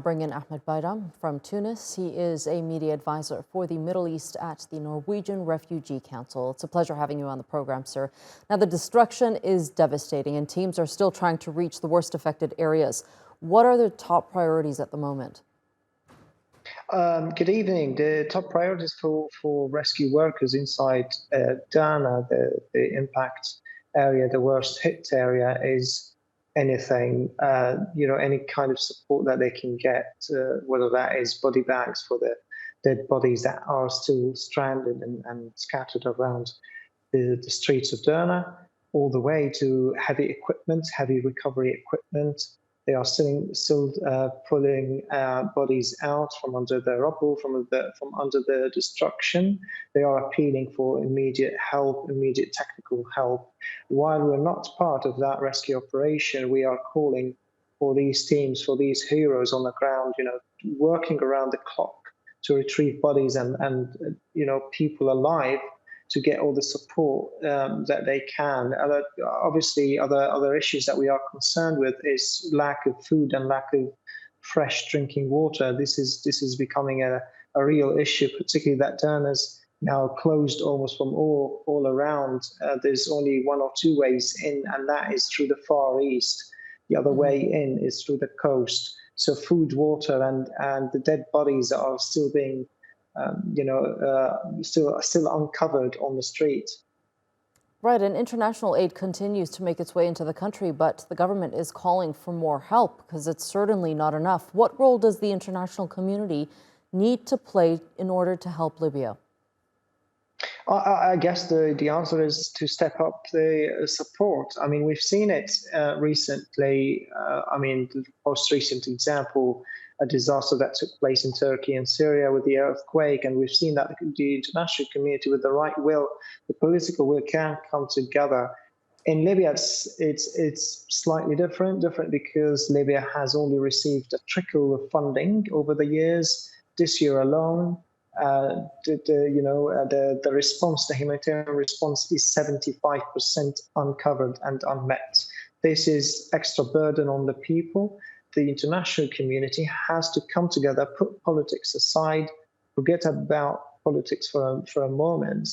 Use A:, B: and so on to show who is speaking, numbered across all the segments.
A: bring in Ahmed Bayram from Tunis. He is a media advisor for the Middle East at the Norwegian Refugee Council. It's a pleasure having you on the program, sir. Now, the destruction is devastating and teams are still trying to reach the worst affected areas. What are the top priorities at the moment?
B: Good evening. The top priorities for rescue workers inside Derna, the impact area, the worst hit area, is anything, any kind of support that they can get, whether that is body bags for the dead bodies that are still stranded and scattered around the streets of Derna, all the way to heavy equipment, heavy recovery equipment. They are still pulling bodies out from under the rubble, from under the destruction. They are appealing for immediate help, immediate technical help. While we're not part of that rescue operation, we are calling for these teams, for these heroes on the ground, working around the clock to retrieve bodies and people alive, to get all the support that they can. Obviously, other issues that we are concerned with is lack of food and lack of fresh drinking water. This is becoming a real issue, particularly that Derna's now closed almost from all around. There's only one or two ways in, and that is through the Far East. The other way in is through the coast. So food, water, and the dead bodies are still being still uncovered on the street.
A: Right, and international aid continues to make its way into the country, but the government is calling for more help because it's certainly not enough. What role does the international community need to play in order to help Libya?
B: I guess the answer is to step up the support. I mean, we've seen it recently. The most recent example, a disaster that took place in Turkey and Syria with the earthquake, and we've seen that the international community, with the right will, the political will, can come together. In Libya, it's slightly different because Libya has only received a trickle of funding over the years. This year alone, the response, the humanitarian response, is 75% uncovered and unmet. This is extra burden on the people. The international community has to come together, put politics aside, forget about politics for a moment,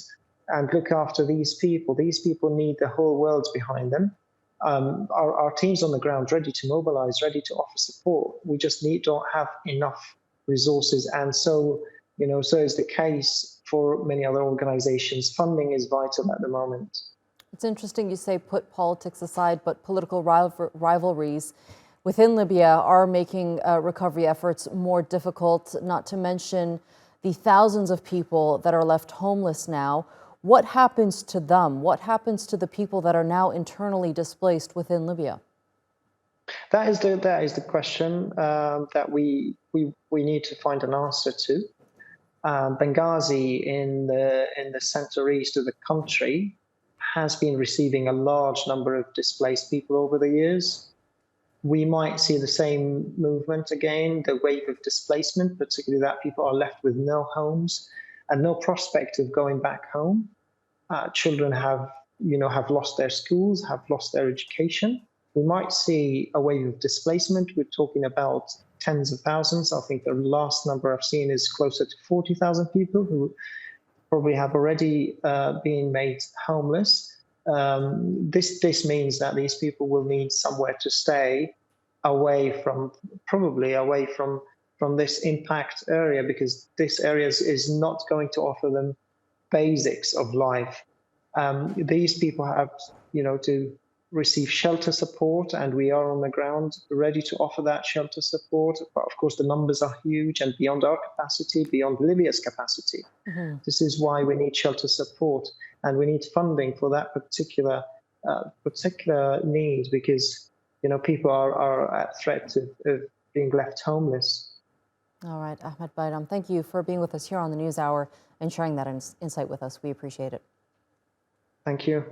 B: and look after these people. These people need the whole world behind them. Our teams on the ground ready to mobilize, ready to offer support. We just don't have enough resources, and so is the case for many other organizations. Funding is vital at the moment.
A: It's interesting you say put politics aside, but political rivalries within Libya are making recovery efforts more difficult, not to mention the thousands of people that are left homeless now. What happens to them? What happens to the people that are now internally displaced within Libya?
B: That is the question that we need to find an answer to. Benghazi in the center east of the country has been receiving a large number of displaced people over the years. We might see the same movement again, the wave of displacement, particularly that people are left with no homes and no prospect of going back home. Children have lost their schools, have lost their education. We might see a wave of displacement. We're talking about tens of thousands. I think the last number I've seen is closer to 40,000 people who probably have already been made homeless. This means that these people will need somewhere to stay, probably away from this impact area, because this area is not going to offer them basics of life. These people have to receive shelter support, and we are on the ground ready to offer that shelter support. But of course, the numbers are huge and beyond our capacity, beyond Libya's capacity. This is why we need shelter support, and we need funding for that particular need, because people are at threat of being left homeless.
A: All right, Ahmed Bayram, thank you for being with us here on the News Hour and sharing that insight with us. We appreciate it.
B: Thank you.